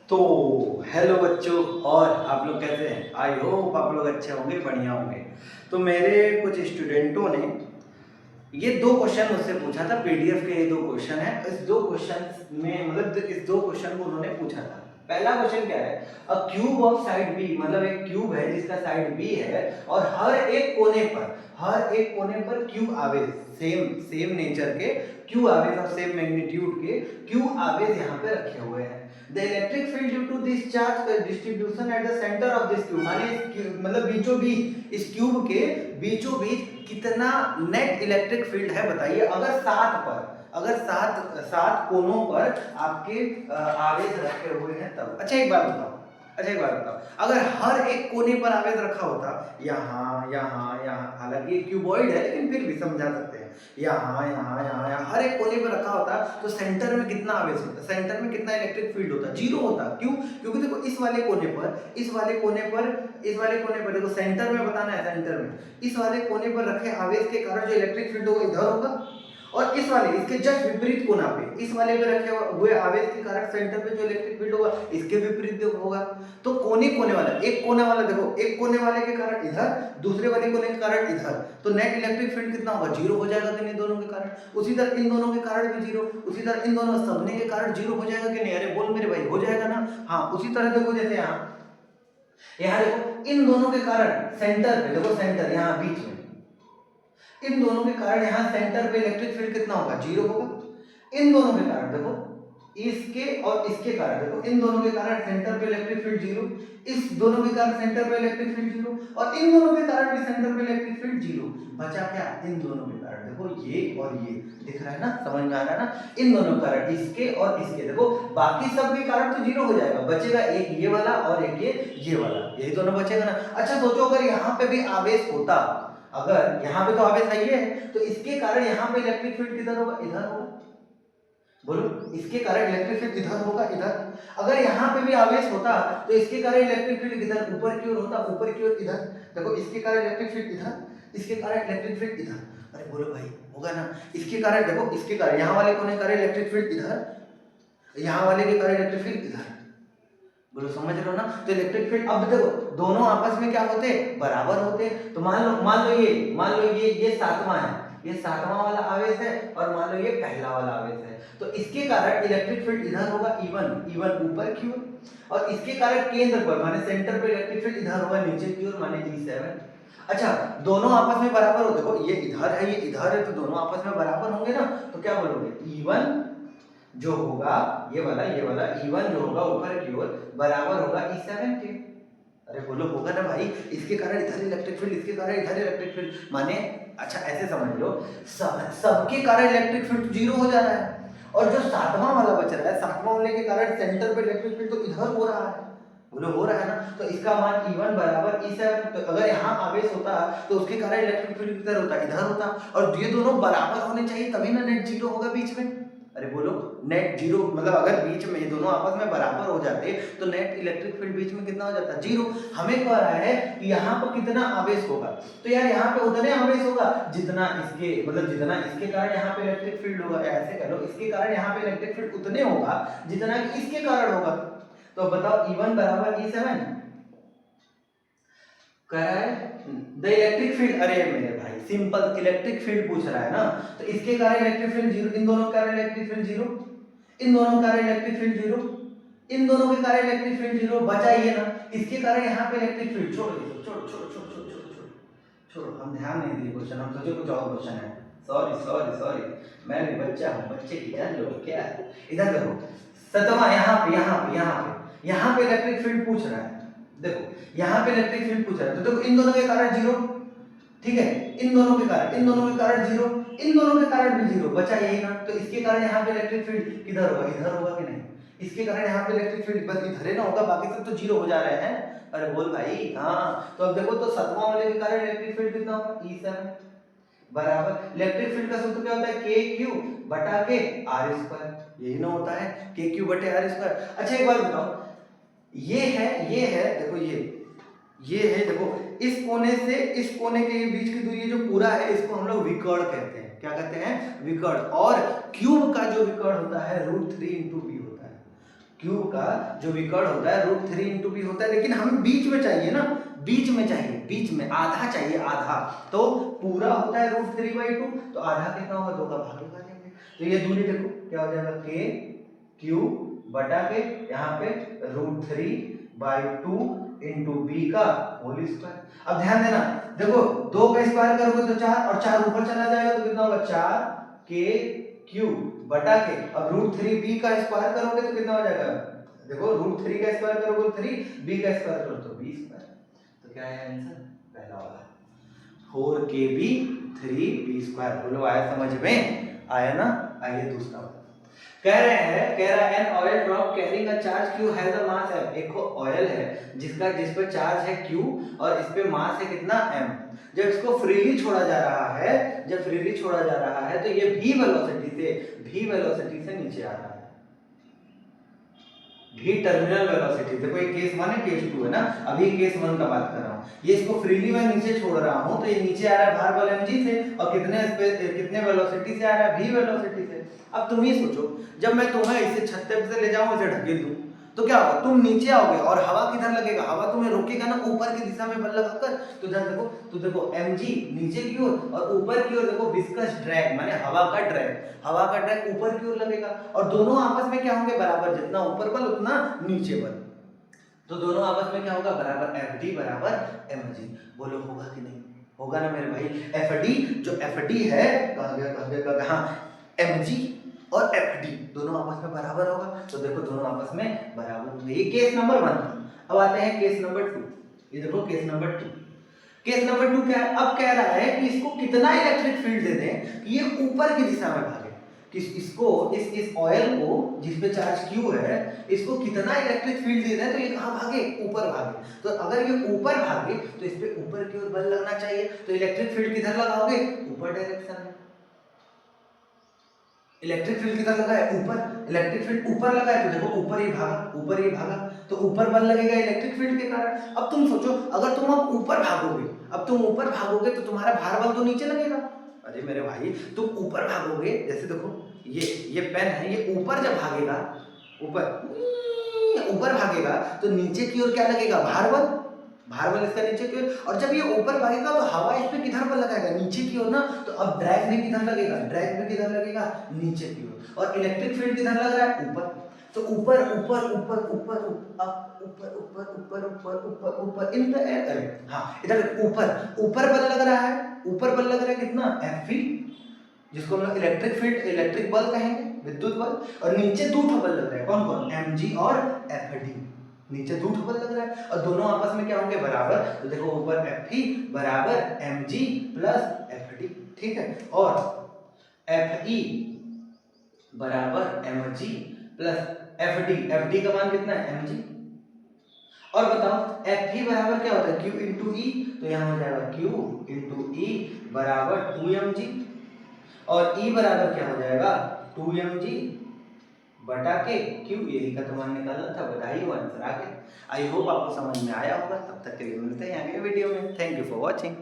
तो हेलो बच्चों, और आप लोग कैसे हैं? आई होप आप लोग अच्छे होंगे, बढ़िया होंगे। तो मेरे कुछ स्टूडेंटों ने ये दो क्वेश्चन मुझसे पूछा था। पीडीएफ के ये दो क्वेश्चन है। इस दो क्वेश्चन में मतलब इस दो क्वेश्चन को उन्होंने पूछा था। पहला क्वेश्चन क्या है, a cube of side B, मतलब एक क्यूब है जिसका साइड बी है और हर एक कोने पर क्यू आवेश, सेम सेम नेचर के क्यू आवेश और सेम मैग्नीट्यूड के क्यू आवेश यहाँ पे रखे हुए हैं। The electric field due to this charge distribution at the centre of this cube, माने मतलब बीचों बीच इस क्यूब के बीचों बीच कितना नेट इलेक्ट्रिक फील्ड है बताइए। अगर सात कोनों पर आपके आवेश रखे हुए हैं तब। अच्छा एक बात बताओ, अगर हर एक कोने पर आवेश रखा होता, यहाँ यहाँ यहाँ, हालांकि क्यूबॉइड है लेकिन फिर भी समझा सकते हैं, यहाँ यहाँ यहाँ यहाँ हर एक कोने पर रखा होता तो सेंटर में कितना आवेश होता, सेंटर में कितना इलेक्ट्रिक फील्ड होता? जीरो होता। क्यों? क्योंकि देखो इस वाले कोने पर देखो, सेंटर में बताना है, सेंटर में इस वाले कोने पर रखे आवेश के कारण जो इलेक्ट्रिक फील्ड होगा इधर होगा, और इस वाले इसके जस्ट विपरीत कोना पे इस वाले पे रखे हुए आवेश के कारण सेंटर पे जो इलेक्ट्रिक फील्ड होगा इसके विपरीत होगा। तो कोने वाला, एक कोने वाला देखो, एक कोने वाले के कारण इधर, दूसरे वाले कोने के कारण इधर, तो नेट इलेक्ट्रिक फील्ड कितना होगा? जीरो हो जाएगा कि नहीं दोनों के कारण। उसी तरह इन दोनों के कारण भी जीरो, उसी तरह इन दोनों सबने के कारण जीरो हो जाएगा कि नहीं? अरे बोल मेरे भाई, हो जाएगा ना। हाँ, उसी तरह देखो, जैसे यहाँ देखो इन दोनों के कारण सेंटर पे देखो, सेंटर यहाँ बीच में, इन दोनों के कारण यहाँ सेंटर पे इलेक्ट्रिक फील्ड कितना होगा? जीरो होगा। इन दोनों के कारण देखो, इसके और इसके कारण देखो, इन दोनों के कारण सेंटर पे इलेक्ट्रिक फील्ड जीरो, इस दोनों के कारण सेंटर पे इलेक्ट्रिक फील्ड जीरो, और इन दोनों के कारण भी सेंटर पे इलेक्ट्रिक फील्ड जीरो। बचा क्या? इन दोनों के कारण देखो, ये और ये दिख रहा है ना, समझ में आ रहा है ना? इन दोनों के कारण, इसके और इसके, देखो बाकी सब के कारण तो जीरो हो जाएगा, बचेगा एक ये वाला और एक ये वाला, यही दोनों बचेगा ना। अच्छा सोचो, अगर यहाँ पे भी आवेश होता, अगर यहाँ पे तो आवेश है ये, तो इसके कारण यहाँ पे इलेक्ट्रिक फील्ड किधर होगा? इधर होगा। बोलो, इसके कारण इलेक्ट्रिक फील्ड इधर होगा, इधर। अगर यहाँ पे भी आवेश होता तो इसके कारण इलेक्ट्रिक फील्ड इधर ऊपर की ओर होता, ऊपर की ओर इधर। देखो इसके कारण इलेक्ट्रिक फील्ड इधर, इसके कारण इलेक्ट्रिक फील्ड इधर। अरे बोलो भाई, होगा ना? इसके कारण देखो, इसके कारण यहाँ वाले कोने कारण इलेक्ट्रिक फील्ड इधर, यहाँ वाले के कारण इलेक्ट्रिक फील्ड इधर। बोलो समझ रहे हो ना? तो इलेक्ट्रिक फील्ड, अब देखो दोनों आपस में क्या होते? बराबर होते। तो मान लो ये सातवां है, ये सातवां वाला आवेश है, और मान लो ये पहला वाला आवेश है, तो इसके कारण इलेक्ट्रिक फील्ड इधर होगा E1 ऊपर की ओर, और इसके कारण केंद्र पर माने सेंटर पर इलेक्ट्रिक फील्ड इधर होगा नीचे की ओर, माने E7। अच्छा, दोनों आपस में बराबर हो, देखो ये इधर है ये इधर है, तो दोनों आपस में बराबर होंगे ना, तो क्या बोलोगे? E1 जो होगा ये वाला E1 जो होगा ऊपर की ओर बराबर होगा E7 के। अरे बोलो होगा ना भाई, इसके कारण इधर इलेक्ट्रिक फील्ड, इसके कारण इधर इलेक्ट्रिक फील्ड, माने अच्छा ऐसे समझ लो, सबके कारण इलेक्ट्रिक फील्ड जीरो हो जा रहा है, और जो सातवां वाला बच रहा है, सातवां वाले के कारण सेंटर पे इलेक्ट्रिक फील्ड तो इधर हो रहा है। बोलो हो रहा है ना? तो इसका मान E1 बराबर E7। तो अगर यहाँ आवेश होता तो उसके कारण इलेक्ट्रिक फील्ड किधर होता? इधर होता, और ये दोनों बराबर होने चाहिए तभी ना नेट जीरो होगा बीच में। अरे बोलो, नेट जीरो मतलब अगर बीच में ये दोनों आपस में बराबर हो जाते तो नेट इलेक्ट्रिक फील्ड बीच में कितना हो जाता? जीरो। हमें कह रहा है कि यहाँ पर कितना आवेश होगा, तो यार यहाँ पे उतने आवेश होगा जितना इसके, मतलब जितना इसके कारण यहाँ पे इलेक्ट्रिक फील्ड होगा, ऐसे कह लो, इसके कारण यहाँ पे इलेक्ट्रिक फील्ड उतने होगा जितना इसके कारण होगा। तो बताओ E1 बराबर E7 कह रहा है। द इलेक्ट्रिक फील्ड, अरे मेरे भाई सिंपल इलेक्ट्रिक फील्ड पूछ रहा है ना, तो इसके कारण इलेक्ट्रिक फील्ड जीरो, इन दोनों के कारण इलेक्ट्रिक फील्ड जीरो, इन दोनों के कारण इलेक्ट्रिक फील्ड जीरो, इन दोनों के कारण इलेक्ट्रिक फील्ड जीरो, बचा ये ना, इसके कारण यहाँ पे इलेक्ट्रिक फील्ड, छोड़ो छोड़ो छोड़ो छोड़ो छोड़ो छोड़ो छोड़ो छोड़ो, हम ध्यान नहीं दिए क्वेश्चन, हम सोचे कुछ और क्वेश्चन है। सॉरी सॉरी सॉरी, मैं भी बच्चा हूँ, बच्चे की जान लो क्या। इधर देखो, सतवा यहाँ पे इलेक्ट्रिक फील्ड पूछ रहा है, देखो यहाँ पे इलेक्ट्रिक फील्ड पूछ रहा है, तो देखो इन दोनों के कारण जीरो, ठीक है, इन दोनों के कारण जीरो, इन दोनों के कारण भी जीरो, बचा यही ना। तो इसके कारण यहाँ पे इलेक्ट्रिक फील्ड किधर होगा? इधर होगा कि नहीं? इसके कारण यहाँ पे इलेक्ट्रिक फील्ड बस इधर ही ना होगा, बाकी सब तो जीरो हो जा रहे हैं। अरे बोल भाई, हाँ तो अब देखो, तो सातवां वाले के कारण इलेक्ट्रिक फील्ड कितना होगा? E7 बराबर, इलेक्ट्रिक फील्ड का सूत्र क्या होता है? KQ बटा के R स्क्वायर, यही ना होता है, KQ बटे R स्क्वायर। अच्छा एक बात बताओ, ये है देखो, ये है देखो, इस कोने से इस कोने के बीच की दूरी जो पूरा है, इसको हम लोग विकर्ण कहते हैं। क्या कहते हैं? विकर्ण। और क्यूब का जो विकर्ण होता है √3 × b होता है। क्यू का जो विकर्ण होता है √3 इंटू बी होता है, लेकिन हमें बीच में चाहिए ना, बीच में चाहिए, बीच में आधा चाहिए, आधा। तो पूरा होता है √3/2, तो आधा कितना होगा, 2 का भाग लगा देंगे। तो ये दूरी देखो क्या हो जाएगा, के क्यू बटा के यहाँ पे √3/2 इंटू बी का होल स्क्वायर। अब ध्यान देना, देखो 2 का स्क्वायर करोगे तो 4, और 4 ऊपर चला जाएगा तो कितना होगा, 4 के क्यू बटा के, अब √3 बी का स्क्वायर करोगे तो कितना हो जाएगा, देखो √3 का स्क्वायर करोगे तो 3, बी का स्क्वायर करो तो बी स्क्वायर। तो क्या है आंसर, पहला वाला 4kb 3b²। बोलो आया समझ में, आया ना। आइए दूसरा कह रहा है an oil drop carrying a charge q has a mass m। एक ऑयल है जिस पर चार्ज है q और इस पे मास है कितना m। जब इसको फ्रीली छोड़ा जा रहा है, तो ये v वेलोसिटी से नीचे आ रहा है। v टर्मिनल वेलोसिटी, देखो ये केस 1 है, केस 2 है ना, अभी केस 1 का बात कर रहा हूँ। ये इसको फ्रीली मैं नीचे छोड़ रहा हूँ तो ये नीचे आ रहा है भार बल mg से, और कितने वेलोसिटी से आ रहा है, v वेलोसिटी से। अब तुम ही सोचो, जब मैं तुम्हें इसे छत पे से ले जाऊं, इसे ढकेल दूं, तो क्या होगा, तुम नीचे आओगे और हवा किधर लगेगा, हवा तुम्हें रोकेगा ना ऊपर की दिशा में बल लगाकर। तो देखो mg नीचे की ओर और ऊपर की ओर देखो विस्कस ड्रैग माने हवा का ड्रैग ऊपर की ओर लगेगा, और दोनों आपस में क्या होंगे, बराबर, जितना ऊपर बल उतना नीचे बल। तो दोनों आपस में क्या होगा, बराबर, FD बराबर mg। बोलो होगा कि नहीं, होगा ना मेरे भाई। FD है, हाँ, mg और FD दोनों आपस में बराबर होगा, तो देखो दोनों आपस में बराबर होंगे। ये केस नंबर 1 था। अब आते हैं केस नंबर 2। ये देखो केस नंबर 2 क्या है, अब कह रहा है कि इसको कितना इलेक्ट्रिक फील्ड दे दें कि ये ऊपर की दिशा में भागे, कि इसको इस ऑयल को जिस पे चार्ज Q है, इसको कितना इलेक्ट्रिक फील्ड दे दें तो ये कहां भागे, ऊपर भागे। तो अगर ये ऊपर भागे तो इस पे ऊपर की ओर बल लगना चाहिए, तो इलेक्ट्रिक फील्ड किधर लगाओगे, ऊपर डायरेक्शन में। इलेक्ट्रिक फील्ड किधर लगा है, ऊपर। इलेक्ट्रिक फील्ड ऊपर लगा है तो देखो ऊपर ही भागा, तो ऊपर बल लगेगा इलेक्ट्रिक फील्ड के कारण। अब तुम सोचो, अगर तुम अब ऊपर भागोगे तो तुम्हारा भार बल तो नीचे लगेगा। अरे मेरे भाई, तुम ऊपर भागोगे, जैसे देखो ये पेन है, ये ऊपर जब भागेगा, ऊपर भागेगा तो नीचे की ओर क्या लगेगा, भार बल इसका नीचे की ओर, और जब ये ऊपर भागेगा तो हवा इस पे किधर बल लगाएगा, नीचे की ओर ना। तो अब ड्रैग भी किधर लगेगा, नीचे की ओर, और इलेक्ट्रिक फील्ड किधर लग रहा है, ऊपर। तो ऊपर इन द एयर, अरे हाँ, इधर ऊपर बल लग रहा है कितना, Fv, जिसको हम लोग इलेक्ट्रिक बल कहेंगे, विद्युत बल। और नीचे 2 ठो बल लग रहा है, कौन mg और Fd, नीचे 2 ठो बल लग रहा है, और दोनों आपस में क्या होंगे, बराबर। तो देखो ऊपर Fe बराबर mg प्लस Fd, ठीक है, और Fe बराबर mg प्लस Fd का मान कितना है, mg। और बताओ Fe बराबर क्या होता है, Q इंटू E, तो यहाँ हो जाएगा Q इंटू E बराबर 2mg, और E बराबर क्या हो जाएगा, 2mg बटा के Q, यही का तो मान निकालना था। बधाई हो, आंसर आ गया। आई होप आपको समझ में आया होगा। तब तक के लिए मिलते हैं आगे वीडियो में। Thank you for watching.